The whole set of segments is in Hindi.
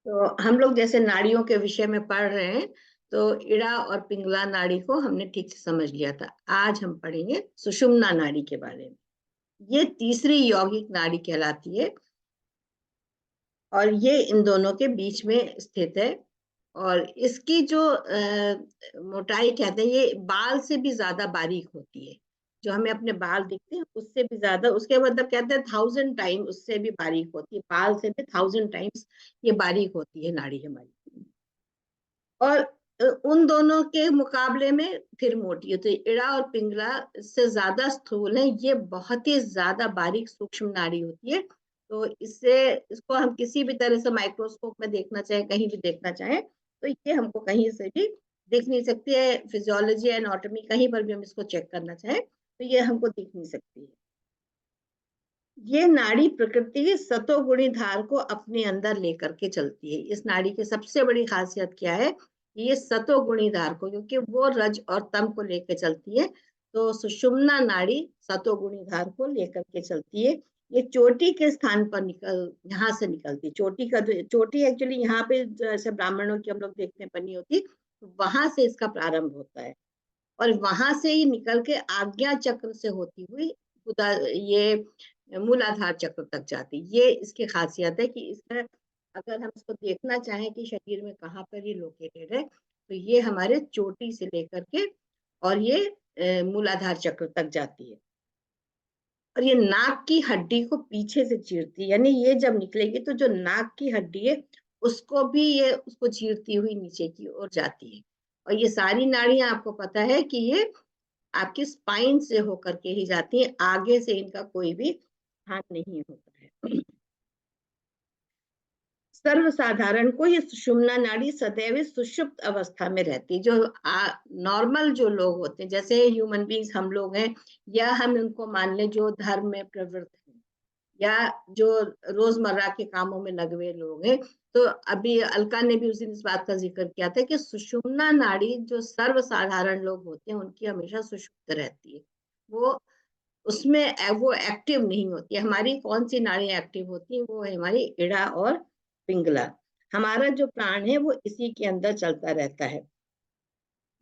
तो हम लोग जैसे नाड़ियों के विषय में पढ़ रहे हैं, तो इड़ा और पिंगला नाड़ी को हमने ठीक से समझ लिया था। आज हम पढ़ेंगे सुषुम्ना नाड़ी के बारे में। ये तीसरी यौगिक नाड़ी कहलाती है और ये इन दोनों के बीच में स्थित है। और इसकी जो मोटाई कहते हैं, ये बाल से भी ज्यादा बारीक होती है। जो हमें अपने बाल दिखते हैं उससे भी ज्यादा, उसके मतलब कहते हैं 1000 टाइम उससे भी बारीक होती है, बाल से भी 1000 टाइम्स ये बारीक होती है नाड़ी हमारी। और उन दोनों के मुकाबले में फिर मोटी होती है। इड़ा और पिंगला से ज्यादा स्थूल है, ये बहुत ही ज्यादा बारीक सूक्ष्म नाड़ी होती है। तो इससे इसको हम किसी भी तरह से माइक्रोस्कोप में देखना चाहे, कहीं भी देखना चाहे, तो ये हमको कहीं से भी दिख नहीं सकती है। फिजियोलॉजी एनाटॉमी कहीं पर भी हम इसको चेक करना चाहे तो ये हमको दिख नहीं सकती है। ये नाड़ी प्रकृति की सतोगुणी धार को अपने अंदर लेकर के चलती है। इस नाड़ी की सबसे बड़ी खासियत क्या है? ये सतोगुणी धार को, क्योंकि वो रज और तम को लेकर चलती है, तो सुषुम्ना नाड़ी सतोगुणी धार को लेकर के चलती है। ये चोटी के स्थान पर यहाँ से निकलती है। चोटी का चोटी एक्चुअली यहाँ पे जैसे ब्राह्मणों की हम लोग देखते हैं बनी होती, वहां से इसका प्रारंभ होता है और वहां से ही निकल के आज्ञा चक्र से होती हुई ये मूलाधार चक्र तक जाती। ये इसकी खासियत है कि इसमें अगर हम इसको देखना चाहें कि शरीर में कहाँ पर ये लोकेटेड है, तो ये हमारे चोटी से लेकर के और ये मूलाधार चक्र तक जाती है। और ये नाक की हड्डी को पीछे से चीरती है, यानी ये जब निकलेगी तो जो नाक की हड्डी है उसको भी ये उसको चीरती हुई नीचे की ओर जाती है। और ये सारी नाड़ियां आपको पता है कि ये आपकी स्पाइन से होकर के ही जाती है, आगे से इनका कोई भी स्थान नहीं होता है। सर्वसाधारण को ये सुषुम्ना नाड़ी सदैव सुषुप्त अवस्था में रहती है। जो नॉर्मल जो लोग होते हैं, जैसे ह्यूमन बींग्स हम लोग हैं, या हम उनको मान लें जो धर्म में प्रवृत्त हैं, या जो रोजमर्रा के कामों में लगे हुए लोग हैं, तो अभी अलका ने भी उस दिन इस बात का जिक्र किया था कि सुषुम्ना नाड़ी जो सर्वसाधारण लोग होते हैं उनकी हमेशा सुषुप्त रहती है। वो उसमें वो एक्टिव नहीं होती है। हमारी कौन सी नाड़ियां एक्टिव होती हैं? वो है हमारी इड़ा और पिंगला। हमारा जो प्राण है वो इसी के अंदर चलता रहता है।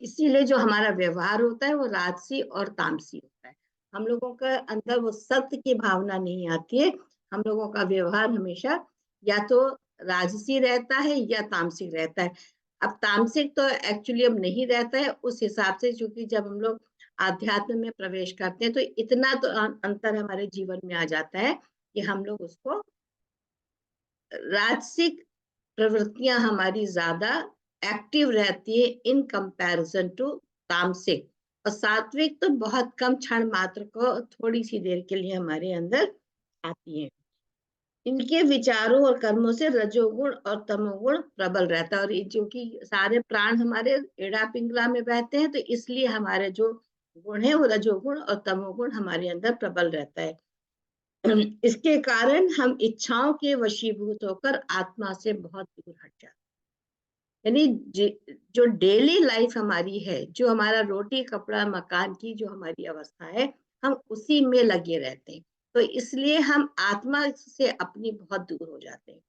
इसीलिए जो हमारा व्यवहार होता है वो राजसी और तामसी होता है। हम लोगों का अंदर वो सत्य की भावना नहीं आती है। हम लोगों का व्यवहार हमेशा या तो राजसी रहता है या तामसिक रहता है। अब तामसिक तो एक्चुअली अब नहीं रहता है उस हिसाब से, क्योंकि जब हम लोग आध्यात्म में प्रवेश करते हैं तो इतना तो अंतर हमारे जीवन में आ जाता है कि हम लोग उसको, राजसिक प्रवृत्तियां हमारी ज्यादा एक्टिव रहती है इन कंपैरिजन टू तामसिक। और सात्विक तो बहुत कम क्षण मात्र को थोड़ी सी देर के लिए हमारे अंदर आती है। इनके विचारों और कर्मों से रजोगुण और तमोगुण प्रबल रहता है। और जो कि सारे प्राण हमारे एड़ा पिंगला में बहते हैं, तो इसलिए हमारे जो गुण है वो रजोगुण और तमोगुण हमारे अंदर प्रबल रहता है। इसके कारण हम इच्छाओं के वशीभूत होकर आत्मा से बहुत दूर हट जाते हैं। यानी जो डेली लाइफ हमारी है, जो हमारा रोटी कपड़ा मकान की जो हमारी अवस्था है, हम उसी में लगे रहते हैं। तो इसलिए हम आत्मा से अपनी बहुत दूर हो जाते हैं।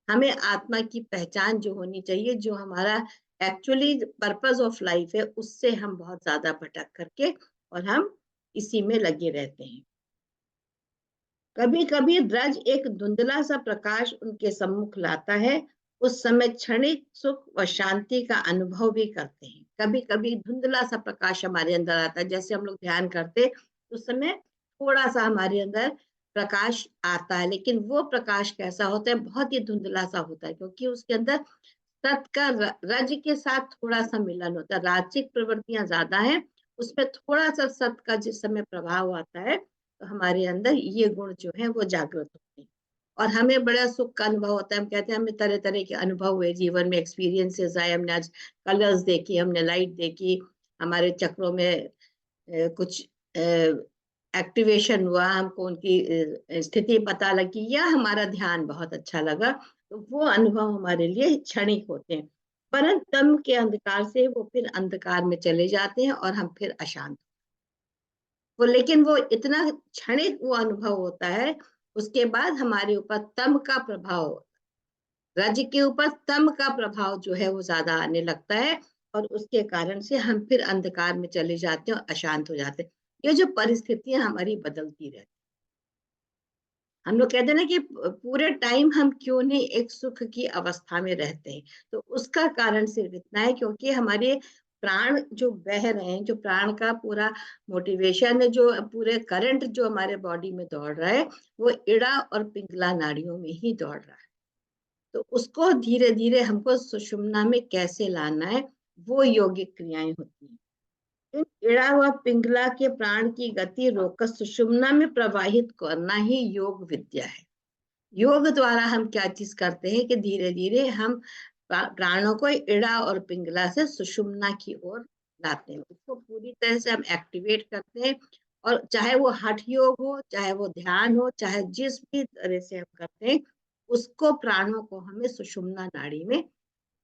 हमें आत्मा की पहचान जो होनी चाहिए, जो हमारा एक्चुअली पर्पस ऑफ लाइफ है, उससे हम बहुत ज्यादा भटक करके और हम इसी में लगे रहते हैं। कभी कभी रज एक धुंधला सा प्रकाश उनके सम्मुख लाता है। उस समय क्षणिक सुख व शांति का अनुभव भी करते हैं। कभी कभी धुंधला सा प्रकाश हमारे अंदर आता है, जैसे हम लोग ध्यान करते तो उस समय थोड़ा सा हमारे अंदर प्रकाश आता है, लेकिन वो प्रकाश कैसा होता है? बहुत ही धुंधला सा होता है, क्योंकि उसके अंदर सत का रज के साथ थोड़ा सा मिलन होता है। राजसिक प्रवृत्तियां ज्यादा है, उसमें थोड़ा सा सत का जिस समय प्रभाव आता है, तो हमारे अंदर ये गुण जो है वो जागृत होते हैं और हमें बड़ा सुख का अनुभव होता है। हम कहते हैं हमें तरह तरह के अनुभव हुए जीवन में, एक्सपीरियंसेस आए, हमने आज कलर्स देखी, हमने लाइट देखी, हमारे चक्रों में कुछ एक्टिवेशन हुआ, हमको उनकी स्थिति पता लगी, या हमारा ध्यान बहुत अच्छा लगा, तो वो अनुभव हमारे लिए क्षणिक होते हैं। परंतु तम के अंधकार से वो फिर अंधकार में चले जाते हैं और हम फिर अशांत। वो लेकिन वो इतना क्षणिक वो अनुभव होता है, उसके बाद हमारे ऊपर तम का प्रभाव रज के ऊपर तम का प्रभाव जो है वो ज्यादा आने लगता है, और उसके कारण से हम फिर अंधकार में चले जाते हैं और अशांत हो जाते हैं। ये जो परिस्थितियां हमारी बदलती रहती, हम लोग कहते हैं ना कि पूरे टाइम हम क्यों नहीं एक सुख की अवस्था में रहते हैं, तो उसका कारण सिर्फ इतना है क्योंकि हमारे प्राण जो बह रहे हैं, जो प्राण का पूरा मोटिवेशन है, जो पूरे करंट जो हमारे बॉडी में दौड़ रहा है, वो इड़ा और पिंगला नाड़ियों में ही दौड़ रहा है। तो उसको धीरे धीरे हमको सुषुम्ना में कैसे लाना है, वो योगिक क्रियाएं होती हैं। इन इड़ा व पिंगला के प्राण की गति रोककर सुषुम्ना में प्रवाहित करना ही योग विद्या है। योग द्वारा हम क्या चीज करते हैं कि धीरे धीरे हम प्राणों को इड़ा और पिंगला से सुषुम्ना की ओर लाते हैं, उसको पूरी तरह से हम एक्टिवेट करते हैं। और चाहे वो हठ योग हो, चाहे वो ध्यान हो, चाहे जिस भी तरह से हम करते हैं, उसको प्राणों को हमें सुषुम्ना नाड़ी में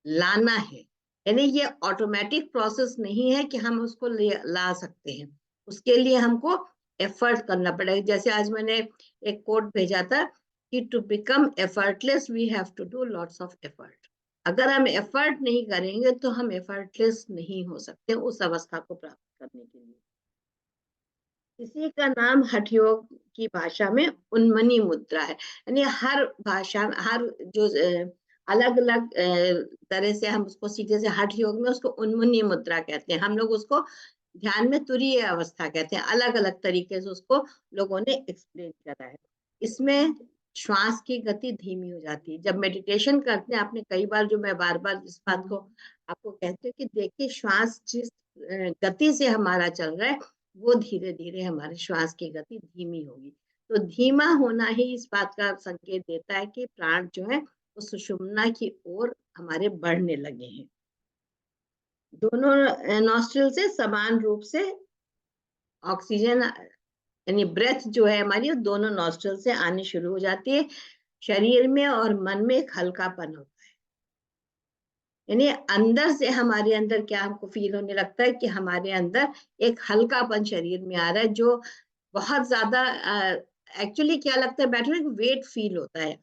लाना है। यानी ये ऑटोमेटिक प्रोसेस नहीं है कि हम उसको ला सकते हैं, उसके लिए हमको एफर्ट करना पड़ेगा। जैसे आज मैंने एक कोट भेजा था कि to become effortless we have to do lots of effort. अगर हम एफर्ट नहीं करेंगे तो हम एफर्टलेस नहीं हो सकते उस अवस्था को प्राप्त करने के लिए। इसी का नाम हठ योग की भाषा में उन्मनी मुद्रा है। यानी हर भाषा में हर जो अलग अलग तरह से हम उसको सीधे से हठ योग में उसको उन्मनी मुद्रा कहते हैं, हम लोग उसको ध्यान में तुरीय अवस्था कहते हैं। अलग अलग तरीके से उसको लोगों ने एक्सप्लेन करा है। इसमें श्वास की गति धीमी हो जाती है। जब मेडिटेशन करते हैं, आपने कई बार, जो मैं बार बार इस बात को आपको कहती हूँ कि देखिए श्वास जिस गति से हमारा चल रहा है, वो धीरे धीरे हमारे श्वास की गति धीमी होगी। तो धीमा होना ही इस बात का संकेत देता है कि प्राण जो है वो सुषुम्ना की ओर हमारे बढ़ने लगे हैं। दोनों नॉस्ट्रिल से समान रूप से ऑक्सीजन यानी ब्रेथ जो है हमारी, वो दोनों नॉस्ट्रिल से आनी शुरू हो जाती है। शरीर में और मन में एक हल्कापन होता है। यानी अंदर से हमारे अंदर क्या हमको फील होने लगता है कि हमारे अंदर एक हल्कापन शरीर में आ रहा है, जो बहुत ज्यादा एक्चुअली क्या लगता है, बैठने में वेट फील होता है।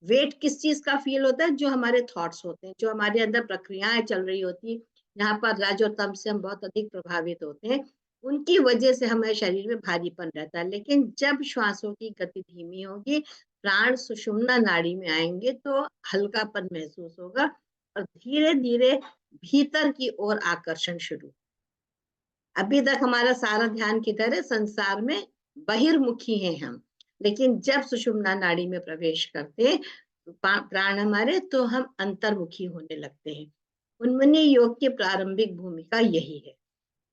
वेट किस चीज का फील होता है? जो हमारे थॉट्स होते हैं, जो हमारे अंदर प्रक्रियाएं चल रही होती है, यहाँ पर रज और तम से हम बहुत अधिक प्रभावित होते हैं, उनकी वजह से हमारे शरीर में भारीपन रहता है। लेकिन जब श्वासों की गति धीमी होगी, प्राण सुषुम्ना नाड़ी में आएंगे, तो हल्कापन महसूस होगा और धीरे धीरे भीतर की ओर आकर्षण शुरू। अभी तक हमारा सारा ध्यान किधर है? संसार में बहिर्मुखी हैं हम। लेकिन जब सुषुम्ना नाड़ी में प्रवेश करते हैं प्राण हमारे, तो हम अंतर्मुखी होने लगते हैं। उन्मनी योग की प्रारंभिक भूमिका यही है।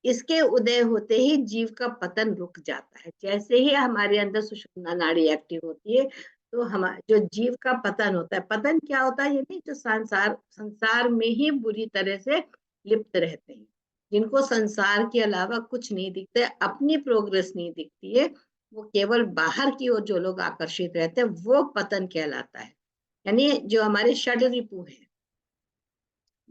इसके उदय होते ही जीव का पतन रुक जाता है। जैसे ही हमारे अंदर सुषुम्ना नाड़ी एक्टिव होती है, तो हमारा जो जीव का पतन होता है, पतन क्या होता है? यानी जो संसार संसार में ही बुरी तरह से लिप्त रहते हैं, जिनको संसार के अलावा कुछ नहीं दिखता है, अपनी प्रोग्रेस नहीं दिखती है, वो केवल बाहर की ओर जो लोग आकर्षित रहते हैं, वो पतन कहलाता है। यानी जो हमारे षड रिपु है,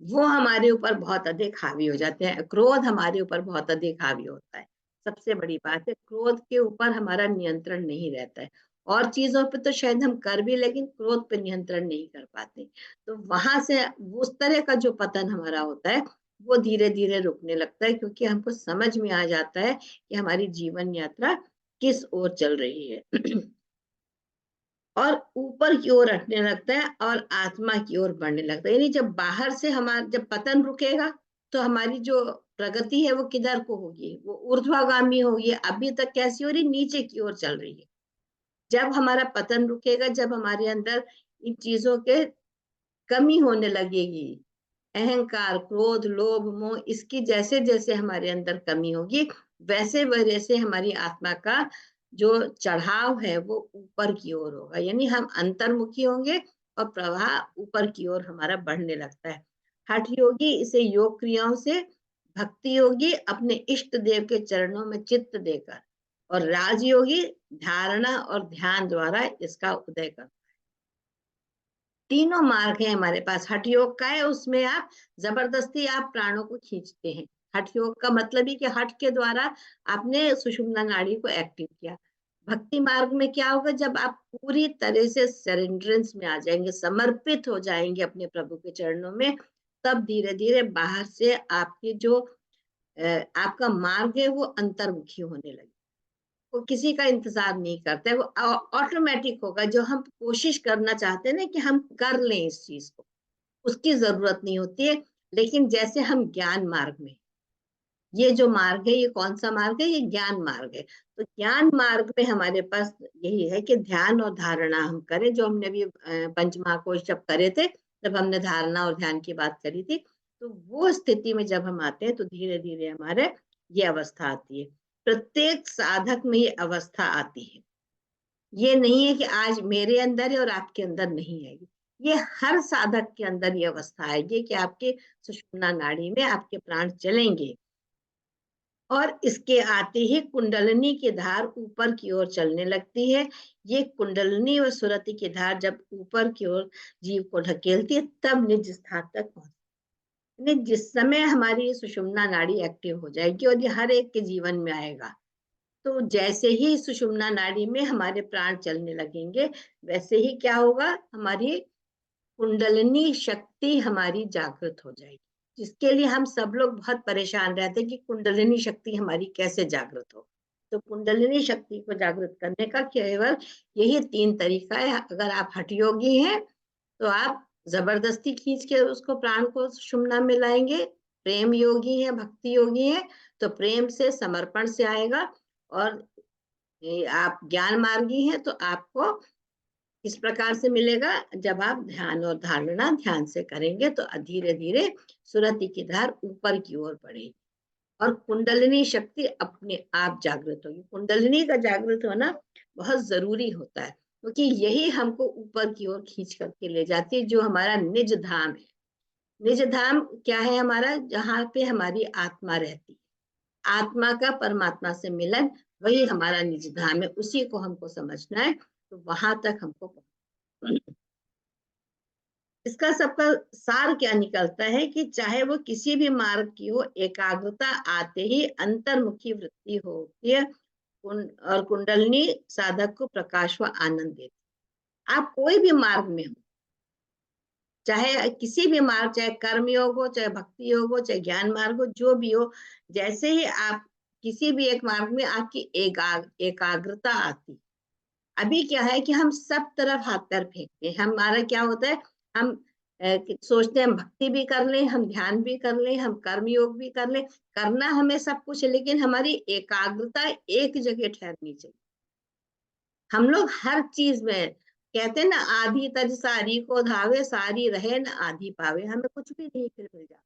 वो हमारे ऊपर बहुत अधिक हावी हो जाते हैं। क्रोध हमारे ऊपर बहुत अधिक हावी होता है। सबसे बड़ी बात है, क्रोध के ऊपर हमारा नियंत्रण नहीं रहता है। और चीजों पे तो शायद हम कर भी, लेकिन क्रोध पे नियंत्रण नहीं कर पाते। तो वहां से उस तरह का जो पतन हमारा होता है, वो धीरे धीरे रुकने लगता है, क्योंकि हमको समझ में आ जाता है कि हमारी जीवन यात्रा किस ओर चल रही है। और ऊपर की ओर हटने लगता है और आत्मा की ओर बढ़ने लगता है। यानी जब बाहर से हमारा जब पतन रुकेगा, तो हमारी जो प्रगति है वो किधर को होगी? वो ऊर्ध्वगामी होगी। अभी तक कैसी हो रही? नीचे की ओर चल रही है। जब हमारा पतन रुकेगा, जब हमारे अंदर इन चीजों के कमी होने लगेगी, अहंकार, क्रोध, लोभ, मोह, इसकी जैसे जैसे हमारे अंदर कमी होगी, वैसे वैसे हमारी आत्मा का जो चढ़ाव है वो ऊपर की ओर होगा। यानी हम अंतर्मुखी होंगे और प्रवाह ऊपर की ओर हमारा बढ़ने लगता है। हठ योगी इसे योग क्रियाओं से, भक्ति योगी अपने इष्ट देव के चरणों में चित्त देकर, और राजयोगी धारणा और ध्यान द्वारा इसका उदय कर। तीनों मार्ग है हमारे पास। हठ योग का है, उसमें आप जबरदस्ती आप प्राणों को खींचते हैं। हठ योग का मतलब ही कि हठ के द्वारा आपने सुषुम्ना नाड़ी को एक्टिव किया। भक्ति मार्ग में क्या होगा, जब आप पूरी तरह से सरेंडरेंस में आ जाएंगे, समर्पित हो जाएंगे अपने प्रभु के चरणों में, तब धीरे धीरे बाहर से आपके जो आपका मार्ग है वो अंतर्मुखी होने लगे। वो किसी का इंतजार नहीं करता है, वो ऑटोमेटिक होगा। जो हम कोशिश करना चाहते हैं ना कि हम कर लें इस चीज को, उसकी जरूरत नहीं होती है। लेकिन जैसे हम ज्ञान मार्ग में, ये जो मार्ग है ये कौन सा मार्ग है, ये ज्ञान मार्ग है। तो ज्ञान मार्ग में हमारे पास यही है कि ध्यान और धारणा हम करें, जो हमने भी पंचमहाकोश जब करे थे, जब हमने धारणा और ध्यान की बात करी थी। तो वो स्थिति में जब हम आते हैं तो धीरे धीरे हमारे ये अवस्था आती है। प्रत्येक साधक में ये अवस्था आती है। ये नहीं है कि आज मेरे अंदर है और आपके अंदर नहीं है, ये हर साधक के अंदर ये अवस्था आएगी कि आपके सुषुम्ना नाड़ी में आपके प्राण चलेंगे, और इसके आते ही कुंडलिनी की धार ऊपर की ओर चलने लगती है। ये कुंडलिनी और सुरति की धार जब ऊपर की ओर जीव को ढकेलती है, तब निज स्थान तक पहुंचती है। जिस समय हमारी सुषुम्ना नाड़ी एक्टिव हो जाएगी, और ये हर एक के जीवन में आएगा, तो जैसे ही सुषुम्ना नाड़ी में हमारे प्राण चलने लगेंगे, वैसे ही क्या होगा, हमारी कुंडलिनी शक्ति हमारी जागृत हो जाएगी। जिसके लिए हम सब लोग बहुत परेशान रहते हैं कि कुंडलिनी शक्ति हमारी कैसे जागृत हो। तो कुंडलिनी शक्ति को जागृत करने का केवल यही 3 तरीका है। अगर आप हठ योगी हैं तो आप जबरदस्ती खींच के उसको प्राण को सुषुम्ना में लाएंगे। प्रेम योगी है, भक्ति योगी है, तो प्रेम से समर्पण से आएगा। और आप ज्ञान मार्गी हैं तो आपको इस प्रकार से मिलेगा, जब आप ध्यान और धारणा ध्यान से करेंगे तो धीरे धीरे सुरति की धार ऊपर की ओर बढ़ेगी और कुंडलिनी शक्ति अपने आप जागृत होगी। कुंडलिनी का जागृत होना बहुत जरूरी होता है, क्योंकि यही हमको ऊपर की ओर खींच करके ले जाती है, जो हमारा निज धाम है। निज धाम क्या है हमारा, जहाँ पे हमारी आत्मा रहती है। आत्मा का परमात्मा से मिलन, वही हमारा निज धाम है। उसी को हमको समझना है, तो वहां तक हमको। इसका सबका सार क्या निकलता है कि चाहे वो किसी भी मार्ग की हो, एकाग्रता आते ही अंतर्मुखी वृत्ति होती है, और कुंडलिनी साधक को प्रकाश व आनंद देती। आप कोई भी मार्ग में हो, चाहे किसी भी मार्ग, चाहे कर्म योग हो, चाहे भक्ति योग हो, चाहे ज्ञान मार्ग हो, जो भी हो, जैसे ही आप किसी भी एक मार्ग में आपकी एकाग्रता आती। अभी क्या है कि हम सब तरफ हाथ पैर फेंकते हैं। हमारा क्या होता है, हम सोचते हैं हम भक्ति भी कर लें, हम ध्यान भी कर लें, हम कर्म योग भी कर लें, करना हमें सब कुछ है, लेकिन हमारी एकाग्रता एक जगह ठहरनी चाहिए। हम लोग हर चीज में कहते हैं ना, आधी तज सारी को धावे, सारी रहे न आधी पावे। हमें कुछ भी नहीं फिर मिल जाता।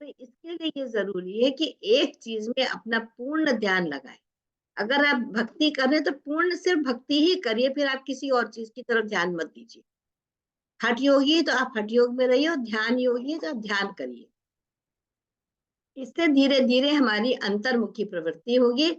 तो इसके लिए ये जरूरी है कि एक चीज में अपना पूर्ण ध्यान लगाए। अगर आप भक्ति कर रहे हैं तो पूर्ण सिर्फ भक्ति ही करिए, फिर आप किसी और चीज की तरफ ध्यान मत दीजिए। हठ योगी है तो आप हठ योग में रहिए, ध्यान योगी है तो आप ध्यान करिए। इससे धीरे धीरे हमारी अंतर्मुखी प्रवृत्ति होगी,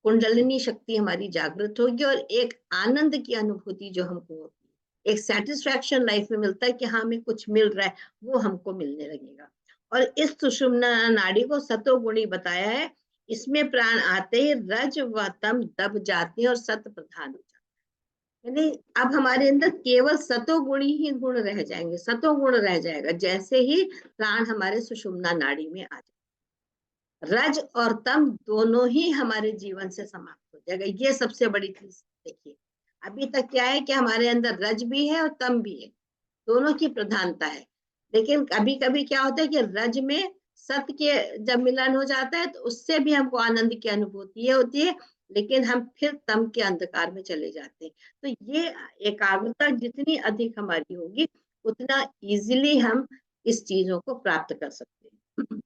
कुंडलिनी शक्ति हमारी जागृत होगी, और एक आनंद की अनुभूति जो हमको होती है, एक सेटिस्फैक्शन लाइफ में मिलता है कि हाँ हमें कुछ मिल रहा है, वो हमको मिलने लगेगा। और इस सुषुम्ना नाड़ी को सतोगुणी बताया है। इसमें प्राण आते ही रज व तम दब जाते हैं और सत प्रधान हो जाते हैं। यानी अब हमारे अंदर केवल सतोगुणी ही गुण रह जाएंगे, सतोगुण रह जाएगा जैसे ही प्राण हमारे सुषुम्ना नाड़ी में आ जाए। रज और तम दोनों ही हमारे जीवन से समाप्त हो जाएगा। ये सबसे बड़ी चीज देखिए, अभी तक क्या है कि हमारे अंदर रज भी है और तम भी है, दोनों की प्रधानता है। लेकिन कभी कभी क्या होता है कि रज में सत के जब मिलन हो जाता है तो उससे भी हमको आनंद की अनुभूति होती है, लेकिन हम फिर तम के अंधकार में चले जाते हैं। तो ये एकाग्रता जितनी अधिक हमारी होगी, उतना इजीली हम इस चीजों को प्राप्त कर सकते हैं।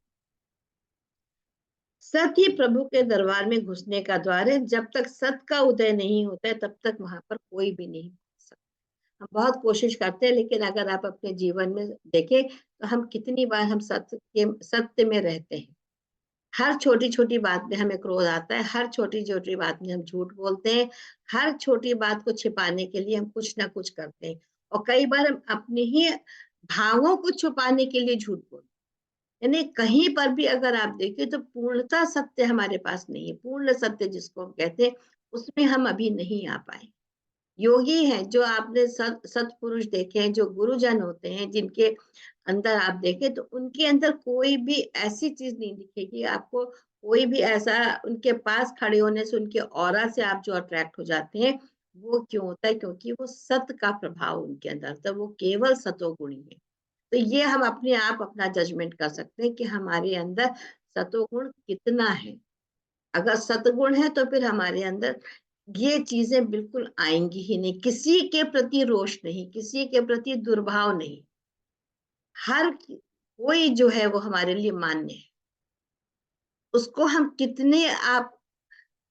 सत ही प्रभु के दरबार में घुसने का द्वार है। जब तक सत का उदय नहीं होता है, तब तक वहां पर कोई भी नहीं पहुंच सकता। हम बहुत कोशिश करते हैं, लेकिन अगर आप अपने जीवन में देखें तो हम कितनी बार हम सत्य में रहते हैं। हर छोटी छोटी बात में हमें क्रोध आता है, हर छोटी छोटी बात में हम झूठ बोलते हैं, हर छोटी बात को छिपाने के लिए हम कुछ ना कुछ करते हैं, और कई बार हम अपने ही भावों को छुपाने के लिए झूठ बोलते हैं। यानी कहीं पर भी अगर आप देखिए तो पूर्णता सत्य हमारे पास नहीं है। पूर्ण सत्य जिसको हम कहते हैं उसमें हम अभी नहीं आ पाए। योगी हैं जो आपने सत्पुरुष देखे हैं, जो गुरुजन होते हैं, जिनके अंदर आप देखें तो उनके अंदर कोई भी ऐसी चीज नहीं दिखेगी आपको, कोई भी ऐसा, उनके पास खड़े होने से, उनके ऑरा से आप जो अट्रैक्ट हो जाते हैं, वो क्यों होता है? क्योंकि वो सत का प्रभाव उनके अंदर, तो वो केवल सतोगुणी है। तो ये हम अपने आप अपना जजमेंट कर सकते हैं कि हमारे अंदर सतोगुण कितना है। अगर सतगुण है तो फिर हमारे अंदर ये चीजें बिल्कुल आएंगी ही नहीं, किसी के प्रति रोष नहीं, किसी के प्रति दुर्भाव नहीं, हर कोई जो है वो हमारे लिए मान्य है। उसको हम कितने आप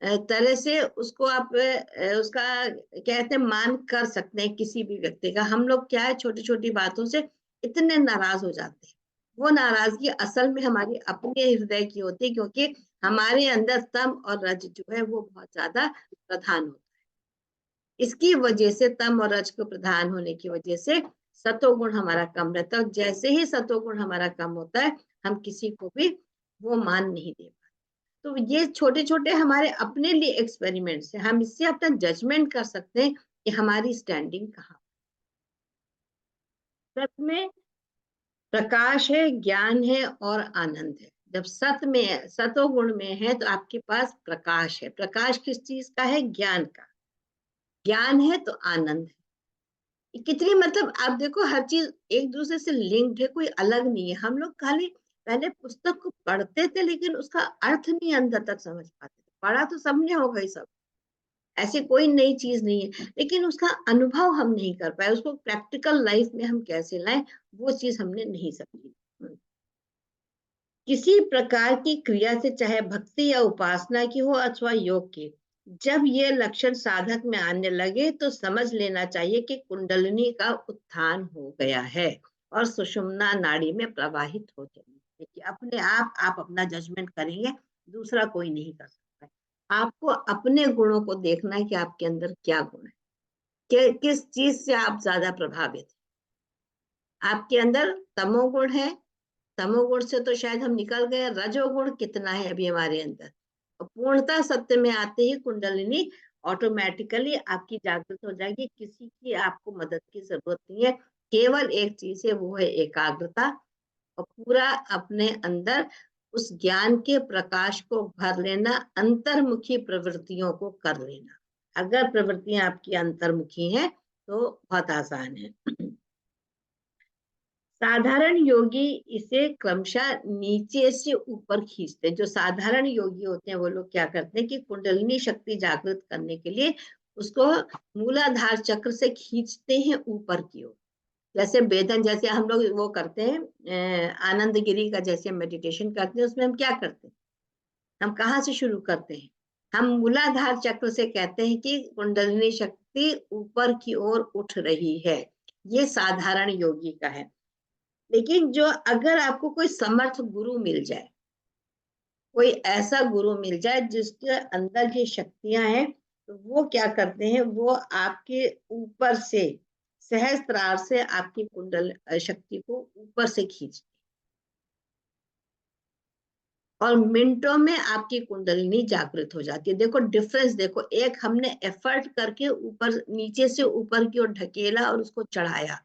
तरह से उसको आप उसका कहते हैं मान कर सकते हैं किसी भी व्यक्ति का। हम लोग क्या है, छोटी छोटी बातों से इतने नाराज हो जाते हैं। वो नाराजगी असल में हमारी अपने हृदय की होती है, क्योंकि हमारे अंदर तम और रज जो है वो बहुत ज्यादा प्रधान होता है। इसकी वजह से, तम और रज को प्रधान होने की वजह से सतोगुण हमारा कम रहता है, और जैसे ही सतोगुण हमारा कम होता है, हम किसी को भी वो मान नहीं दे। तो ये छोटे छोटे हमारे अपने लिए एक्सपेरिमेंट्स हैं, हम इससे अपना जजमेंट कर सकते हैं कि हमारी स्टैंडिंग कहाँ। सत में प्रकाश है, ज्ञान है और आनंद है। जब सत में, सतोगुण में है, तो आपके पास प्रकाश है। प्रकाश किस चीज का है? ज्ञान का। ज्ञान है तो आनंद है। कितनी, मतलब आप देखो, हर चीज एक दूसरे से लिंक्ड है, कोई अलग नहीं है। हम लोग खाली पहले पुस्तक को पढ़ते थे, लेकिन उसका अर्थ नहीं अंदर तक समझ पाते थे। पढ़ा तो सबने होगा ही, सब, ऐसी कोई नई चीज नहीं है, लेकिन उसका अनुभव हम नहीं कर पाए, उसको प्रैक्टिकल लाइफ में हम कैसे लाएं, वो चीज हमने नहीं समझी। किसी प्रकार की क्रिया से, चाहे भक्ति या उपासना की हो अथवा योग की, जब ये लक्षण साधक में आने लगे तो समझ लेना चाहिए कि कुंडलिनी का उत्थान हो गया है और सुषुम्ना नाड़ी में प्रवाहित हो चली। देखिए, अपने आप अपना जजमेंट करेंगे, दूसरा कोई नहीं कर सकता है। आपको अपने गुणों को देखना है कि आपके अंदर क्या गुण है, किस चीज से आप ज्यादा प्रभावित हैं। आपके अंदर तमोगुण है, तमोगुण से तो शायद हम निकल गए, रजोगुण कितना है अभी हमारे अंदर। और पूर्णता सत्य में आते ही कुंडलिनी ऑटोमेटिकली आपकी जागृत हो जाएगी, किसी की आपको मदद की जरूरत नहीं है। केवल एक चीज है, वो है एकाग्रता, और पूरा अपने अंदर उस ज्ञान के प्रकाश को भर लेना, अंतर्मुखी प्रवृत्तियों को कर लेना। अगर प्रवृत्तियां आपकी अंतर्मुखी हैं तो बहुत आसान है। साधारण योगी इसे क्रमशः नीचे से ऊपर खींचते हैं। जो साधारण योगी होते हैं वो लोग क्या करते हैं कि कुंडलिनी शक्ति जागृत करने के लिए उसको मूलाधार चक्र से खींचते हैं ऊपर की ओर। जैसे वेदन, जैसे हम लोग वो करते हैं आनंद गिरी का, जैसे मेडिटेशन करते हैं, उसमें हम क्या करते हैं? हम कहाँ से शुरू करते हैं? हम मूलाधार चक्र से कहते हैं कि कुंडलिनी शक्ति ऊपर की ओर उठ रही है। ये साधारण योगी का है। लेकिन जो, अगर आपको कोई समर्थ गुरु मिल जाए, कोई ऐसा गुरु मिल जाए जिसके अंदर ये शक्तियां हैं, तो वो क्या करते हैं, वो आपके ऊपर से सहस्त्रार से आपकी कुंडल शक्ति को ऊपर से खींचते, और मिनटों में आपकी कुंडलिनी जागृत हो जाती है। देखो डिफरेंस, देखो, एक हमने एफर्ट करके ऊपर, नीचे से ऊपर की ओर ढकेला और उसको चढ़ाया।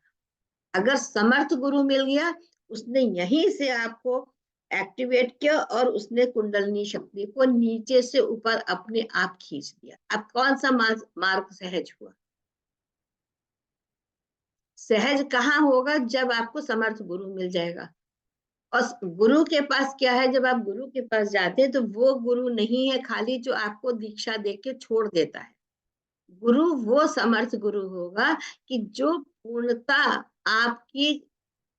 अगर समर्थ गुरु मिल गया, उसने यहीं से आपको एक्टिवेट किया और उसने कुंडलिनी शक्ति को नीचे से ऊपर अपने आप खींच दिया। अब कौन सा मार्ग सहज हुआ? सहज कहाँ होगा? जब आपको समर्थ गुरु मिल जाएगा। और गुरु के पास क्या है, जब आप गुरु के पास जाते हैं तो वो गुरु नहीं है खाली जो आपको दीक्षा दे के छोड़ देता है। गुरु वो समर्थ गुरु होगा कि जो पूर्णता आपकी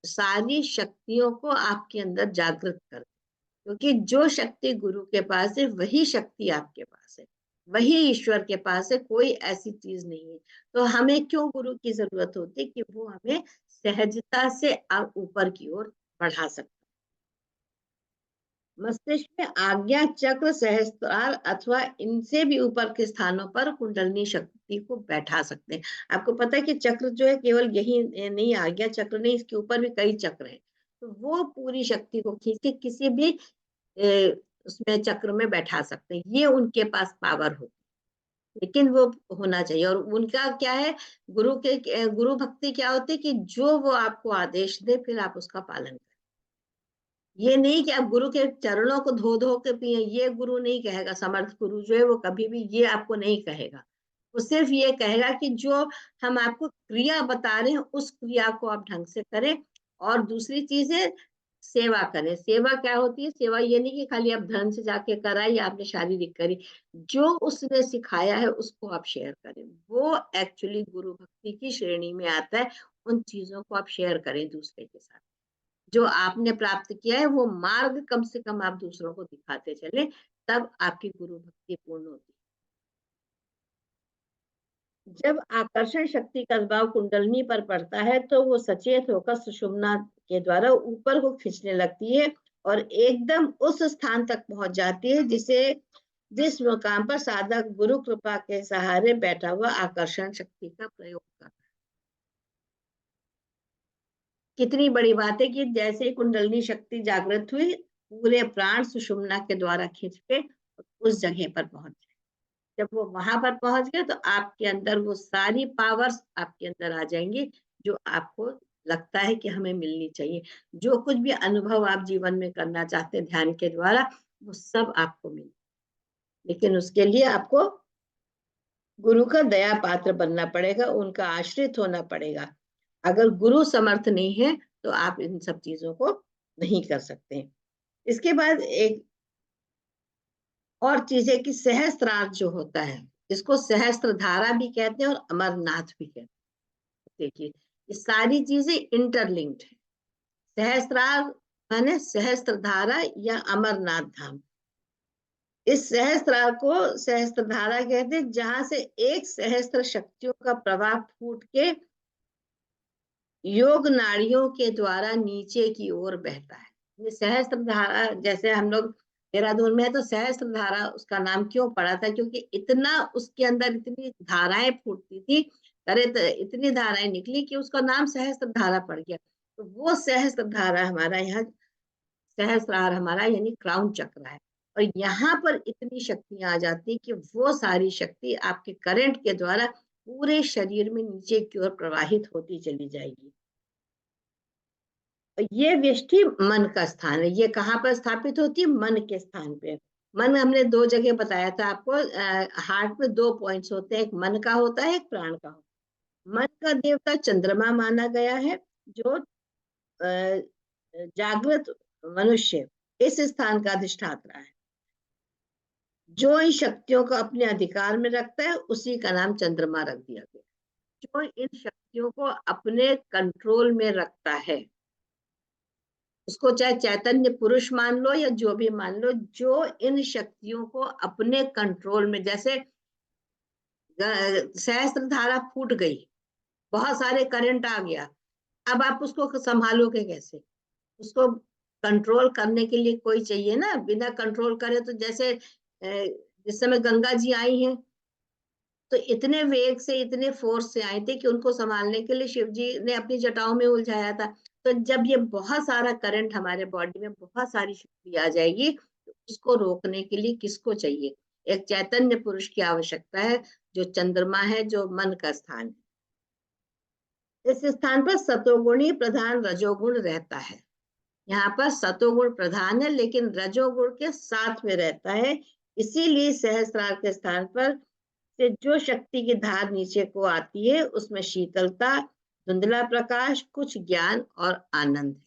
सारी शक्तियों को आपके अंदर जागृत कर, क्योंकि जो शक्ति गुरु के पास है वही शक्ति आपके पास है, वही ईश्वर के पास है, कोई ऐसी चीज नहीं है। तो हमें क्यों गुरु की जरूरत होती है? कि वो हमें सहजता से ऊपर की ओर बढ़ा सकता है। मस्तिष्क में आज्ञा चक्र, सहस्त्रार अथवा इनसे भी ऊपर के स्थानों पर कुंडलिनी शक्ति को बैठा सकते हैं। आपको पता है कि चक्र जो है केवल यही नहीं, आज्ञा चक्र नहीं, इसके ऊपर भी कई चक्र हैं। तो वो पूरी शक्ति को खींच के किसी भी उसमें चक्र में बैठा सकते हैं, ये उनके पास पावर होती है। लेकिन वो होना चाहिए। और उनका क्या है, गुरु भक्ति क्या होती है कि जो वो आपको आदेश दे फिर आप उसका पालन करें। ये नहीं कि आप गुरु के चरणों को धो धो के पिए, ये गुरु नहीं कहेगा। समर्थ गुरु जो है वो कभी भी ये आपको नहीं कहेगा। वो सिर्फ ये कहेगा कि जो हम आपको क्रिया बता रहे हैं उस क्रिया को आप ढंग से करें। और दूसरी चीज है सेवा करें। सेवा क्या होती है? सेवा ये नहीं कि खाली आप धर्म से जाके कराए या आपने शारीरिक करी, जो उसने सिखाया है उसको आप शेयर करें। वो एक्चुअली गुरु भक्ति की श्रेणी में आता है। उन चीजों को आप शेयर करें दूसरे के साथ। जो आपने प्राप्त किया है वो मार्ग कम से कम आप दूसरों को दिखाते चले, तब आपकी गुरु भक्ति पूर्ण होती है। जब आकर्षण शक्ति का दबाव कुंडलनी पर पड़ता है तो वो सचेत होकर सुषुम्ना के द्वारा ऊपर को खींचने लगती है और एकदम उस स्थान तक पहुंच जाती है जिस मुकाम पर साधक गुरु कृपा के सहारे बैठा हुआ आकर्षण शक्ति का प्रयोग करता है। कितनी बड़ी बात है कि जैसे ही कुंडलनी शक्ति जागृत हुई, पूरे प्राण सुषुम्ना के द्वारा खींच के उस जगह पर पहुंच गए। जब वो वहां पर पहुंच गए तो आपके अंदर वो सारी पावर्स आपके अंदर आ जाएंगी जो आपको लगता है कि हमें मिलनी चाहिए। जो कुछ भी अनुभव आप जीवन में करना चाहते हैं ध्यान के द्वारा, वो सब आपको मिले। लेकिन उसके लिए आपको गुरु का दया पात्र बनना पड़ेगा, उनका आश्रित होना पड़ेगा। अगर गुरु समर्थ नहीं है तो आप इन सब चीजों को नहीं कर सकते। इसके बाद एक और चीज है कि सहस्त्रार जो होता है, इसको सहस्त्र धारा भी कहते हैं और अमरनाथ भी कहते हैं। देखिए, ये सारी चीजें इंटरलिंक्ड है। सहस्त्रार माने सहस्त्र धारा या अमरनाथ धाम। इस सहस्त्रार को सहस्त्र धारा कहते हैं, जहां से एक सहस्त्र शक्तियों का प्रवाह फूट के योग नाड़ियों के द्वारा नीचे की ओर बहता है। ये सहस्त्र धारा, जैसे हम लोग देहरादून में है तो सहस्त्र धारा उसका नाम क्यों पड़ा था? क्योंकि इतना उसके अंदर इतनी धाराएं फूटती थी, इतनी धाराएं निकली कि उसका नाम सहस्त्र धारा पड़ गया। तो वो सहस्त्र धारा हमारा यहाँ, सहस्त्रार हमारा यानी क्राउन चक्र है। और यहाँ पर इतनी शक्तियां आ जाती है कि वो सारी शक्ति आपके करंट के द्वारा पूरे शरीर में नीचे की ओर प्रवाहित होती चली जाएगी। ये व्यष्टि मन का स्थान है। ये कहाँ पर स्थापित होती है? मन के स्थान पे। मन हमने दो जगह बताया था आपको। हार्ट में दो पॉइंट्स होते हैं, एक मन का होता है, एक प्राण का होता है। मन का देवता चंद्रमा माना गया है, जो जागृत मनुष्य इस स्थान का अधिष्ठाता है। जो इन शक्तियों को अपने अधिकार में रखता है उसी का नाम चंद्रमा रख दिया गया। जो इन शक्तियों को अपने कंट्रोल में रखता है, उसको चाहे चैतन्य पुरुष मान लो या जो भी मान लो, जो इन शक्तियों को अपने कंट्रोल में, जैसे सहस्त्र धारा फूट गई, बहुत सारे करंट आ गया, अब आप उसको संभालोगे कैसे? उसको कंट्रोल करने के लिए कोई चाहिए ना। बिना कंट्रोल करे तो जैसे जिस समय गंगा जी आई हैं तो इतने वेग से, इतने फोर्स से आई थी कि उनको संभालने के लिए शिव जी ने अपनी जटाओं में उलझाया था। तो जब ये बहुत सारा करंट हमारे बॉडी में, बहुत सारी शक्ति आ जाएगी, तो उसको रोकने के लिए किसको चाहिए? एक चैतन्य पुरुष की आवश्यकता है, जो चंद्रमा है, जो मन का स्थान है। इस स्थान पर सतोगुणी प्रधान रजोगुण रहता है। यहाँ पर सतोगुण प्रधान है लेकिन रजोगुण के साथ में रहता है। इसीलिए सहस्त्रार के स्थान पर से जो शक्ति की धार नीचे को आती है उसमें शीतलता, धुंधला प्रकाश, कुछ ज्ञान और आनंद है।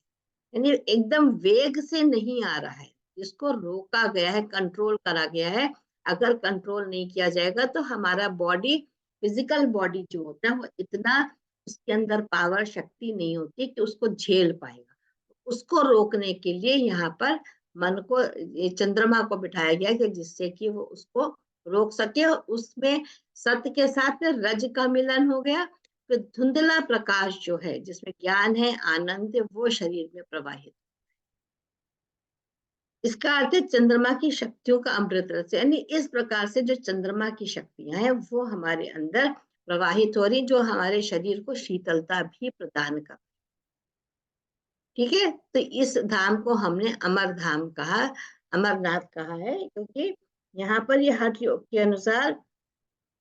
यानी एकदम वेग से नहीं आ रहा है, जिसको रोका गया है, कंट्रोल करा गया है। अगर कंट्रोल नहीं किया जाएगा तो हमारा बॉडी, फिजिकल बॉडी जो होता है, वो इतना, उसके अंदर पावर, शक्ति नहीं होती कि उसको झेल पाएगा। उसको रोकने के लिए यहाँ पर मन को, ये चंद्रमा को बिठाया गया कि जिससे कि वो उसको रोक सके। और उसमें सत्य के साथ में रज का मिलन हो गया, तो धुंधला प्रकाश जो है, जिसमें ज्ञान है, आनंद है, वो शरीर में प्रवाहित। इसका अर्थ है चंद्रमा की शक्तियों का अमृत रस। यानी इस प्रकार से जो चंद्रमा की शक्तियां हैं वो हमारे अंदर प्रवाहित हो रही, जो हमारे शरीर को शीतलता भी प्रदान कर। ठीक है, तो इस धाम को हमने अमर धाम कहा, अमरनाथ कहा है, क्योंकि यहाँ पर ये हठ योग के अनुसार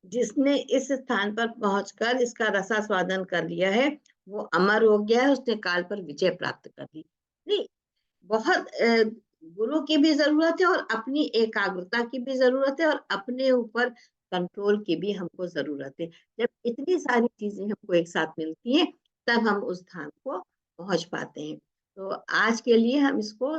जिसने इस स्थान पर पहुंचकर इसका रसास्वादन कर लिया है, वो अमर हो गया है, उसने काल पर विजय प्राप्त कर ली। नहीं, बहुत गुरु की भी जरूरत है और अपनी एकाग्रता की भी जरूरत है और अपने ऊपर कंट्रोल की भी हमको जरूरत है। जब इतनी सारी चीजें हमको एक साथ मिलती हैं, तब हम उस स्थान को पहुंच पाते हैं। तो आज के लिए हम इसको